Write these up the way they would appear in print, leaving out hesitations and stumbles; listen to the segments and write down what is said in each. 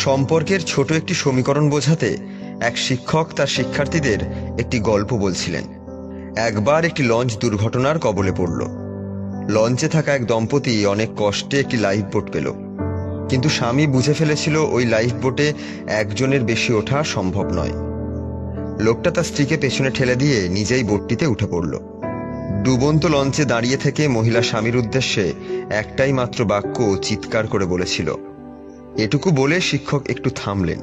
সম্পর্কের ছোট একটি সমীকরণ বোঝাতে এক শিক্ষক তার শিক্ষার্থীদের একটি গল্প বলছিলেন। একবার একটি লঞ্চ দুর্ঘটনার কবলে পড়ল। লঞ্চে থাকা এক দম্পতি অনেক কষ্টে একটি লাইফ বোট পেল, কিন্তু স্বামী বুঝে ফেলেছিল ওই লাইফ বোটে একজনের বেশি ওঠা সম্ভব নয়। লোকটা তার স্ত্রীকে পেছনে ঠেলে দিয়ে নিজেই বোটটিতে উঠে পড়ল। ডুবন্ত লঞ্চে দাঁড়িয়ে থেকে মহিলা স্বামীর উদ্দেশ্যে একটাই মাত্র বাক্য চিৎকার করে বলেছিল। এটুকু বলে শিক্ষক একটু থামলেন,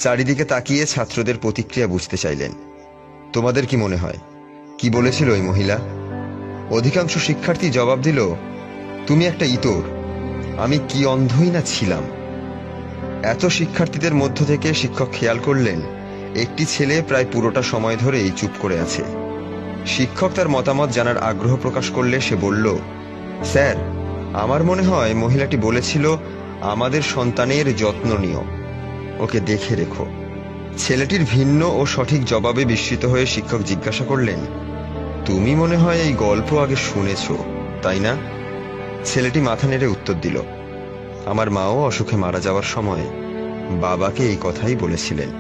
চারিদিকে তাকিয়ে ছাত্রদের প্রতিক্রিয়া বুঝতে চাইলেন। তোমাদের কি মনে হয়, কি বলেছিল ওই মহিলা? অধিকাংশ শিক্ষার্থী জবাব দিল, তুমি একটা ইতর। আমি কি অন্ধই না ছিলাম। এত শিক্ষার্থীদের মধ্য থেকে শিক্ষক খেয়াল করলেন একটি ছেলে প্রায় পুরোটা সময় ধরেই চুপ করে আছে। শিক্ষক তার মতামত জানার আগ্রহ প্রকাশ করলে সে বলল, স্যার, আমার মনে হয় মহিলাটি বলেছিল আমাদের সন্তানের যত্ন নিও, ওকে দেখে রেখো। ছেলেটির ভিন্ন ও সঠিক জবাবে বিস্মিত হয়ে শিক্ষক জিজ্ঞাসা করলেন, তুমি মনে হয় এই গল্প আগে শুনেছ, তাই না? ছেলেটি মাথা নেড়ে উত্তর দিল, আমার মাও অসুখে মারা যাওয়ার সময় বাবাকে এই কথাই বলেছিলেন।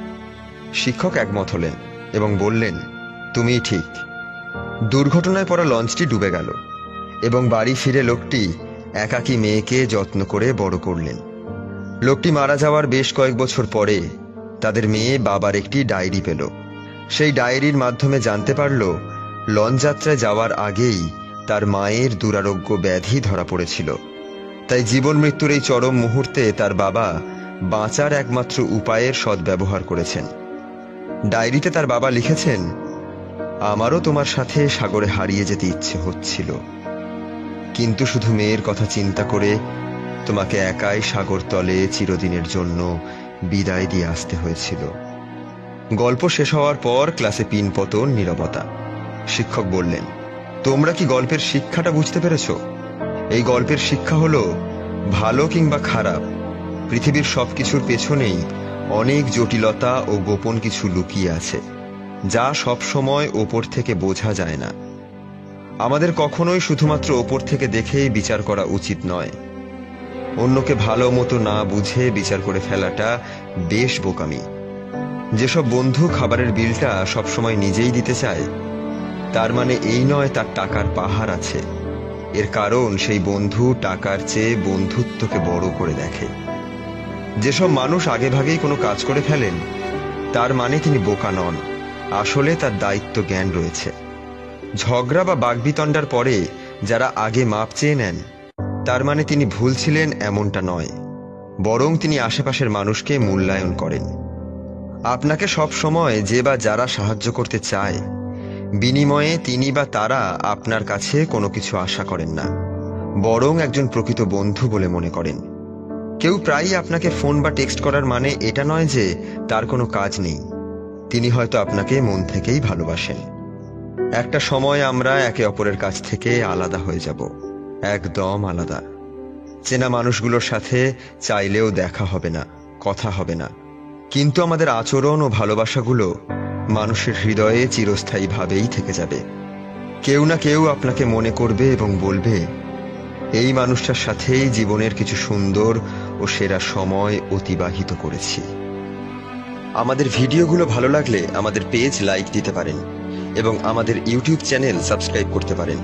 শিক্ষক একমত হলেন এবং বললেন, তুমিই ঠিক। দুর্ঘটনায় পড়া লঞ্চটি ডুবে গেল এবং বাড়ি ফিরে লোকটি একাকী মেয়েকে যত্ন করে বড় করলেন। লোকটি মারা যাওয়ার বেশ কয়েক বছর পরে তাদের মেয়ে বাবার একটি ডায়েরি পেল। সেই ডায়েরির মাধ্যমে জানতে পারল লঞ্চ যাত্রায় যাওয়ার আগেই তার মায়ের দুরারোগ্য ব্যাধি ধরা পড়েছিল। তাই জীবন মৃত্যুর এই চরম মুহূর্তে তার বাবা বাঁচার একমাত্র উপায়ের সদ্ব্যবহার করেছেন। ডায়েরিতে তার বাবা লিখেছেন, আমারও তোমার সাথে সাগরে হারিয়ে যেতে ইচ্ছে হচ্ছিল, কিন্তু শুধু মেয়ের কথা চিন্তা করে তোমাকে একাই সাগর তলে চিরদিনের জন্য বিদায় দিয়ে আসতে হয়েছিল। গল্প শেষ হওয়ার পর ক্লাসে পিনপতন নীরবতা। শিক্ষক বললেন, তোমরা কি গল্পের শিক্ষাটা বুঝতে পেরেছ? এই গল্পের শিক্ষা হলো, ভালো কিংবা খারাপ, পৃথিবীর সবকিছুর পেছনেই অনেক জটিলতা ও গোপন কিছু লুকিয়ে আছে, যা সব সময় ওপর থেকে বোঝা যায় না। আমাদের কখনোই শুধুমাত্র ওপর থেকে দেখেই বিচার করা উচিত নয়। অন্যকে ভালো মতো না বুঝে বিচার করে ফেলাটা বেশ বোকামি। যেসব বন্ধু খাবারের বিলটা সবসময় নিজেই দিতে চায়, তার মানে এই নয় তার টাকার পাহাড় আছে। এর কারণ সেই বন্ধু টাকার চেয়ে বন্ধুত্বকে বড় করে দেখে। যেসব মানুষ আগেভাগেই কোনো কাজ করে ফেলেন, তার মানে তিনি বোকা নন, আসলে তার দায়িত্ব জ্ঞান রয়েছে। ঝগড়া বা বাগবিতণ্ডার পরে যারা আগে মাপ চেয়ে নেন, তার মানে তিনি ভুল ছিলেন এমনটা নয়, বরং তিনি আশেপাশের মানুষকে মূল্যায়ন করেন। আপনাকে সব সময় যে বা যারা সাহায্য করতে চায়, বিনিময়ে তিনি বা তারা আপনার কাছে কোনো কিছু আশা করেন না, বরং একজন প্রকৃত বন্ধু বলে মনে করেন। কেউ প্রায়ই আপনাকে ফোন বা টেক্সট করার মানে এটা নয় যে তার কোনো কাজ নেই, তিনি হয়তো আপনাকে মন থেকেই ভালোবাসেন। একটা সময় আমরা একে অপরের কাছ থেকে আলাদা হয়ে যাব, একদম আলাদা। চেনা মানুষগুলোর সাথে চাইলেও দেখা হবে না, কথা হবে না, কিন্তু আমাদের আচরণ ও ভালোবাসাগুলো মানুষের হৃদয়ে চিরস্থায়ীভাবেই থেকে যাবে। কেউ না কেউ আপনাকে মনে করবে এবং বলবে, এই মানুষটার সাথেই জীবনের কিছু সুন্দর ও সেরা সময় অতিবাহিত করেছি। আমাদের ভিডিওগুলো ভালো লাগলে আমাদের পেজ লাইক দিতে পারেন এবং আমাদের ইউটিউব চ্যানেল সাবস্ক্রাইব করতে পারেন।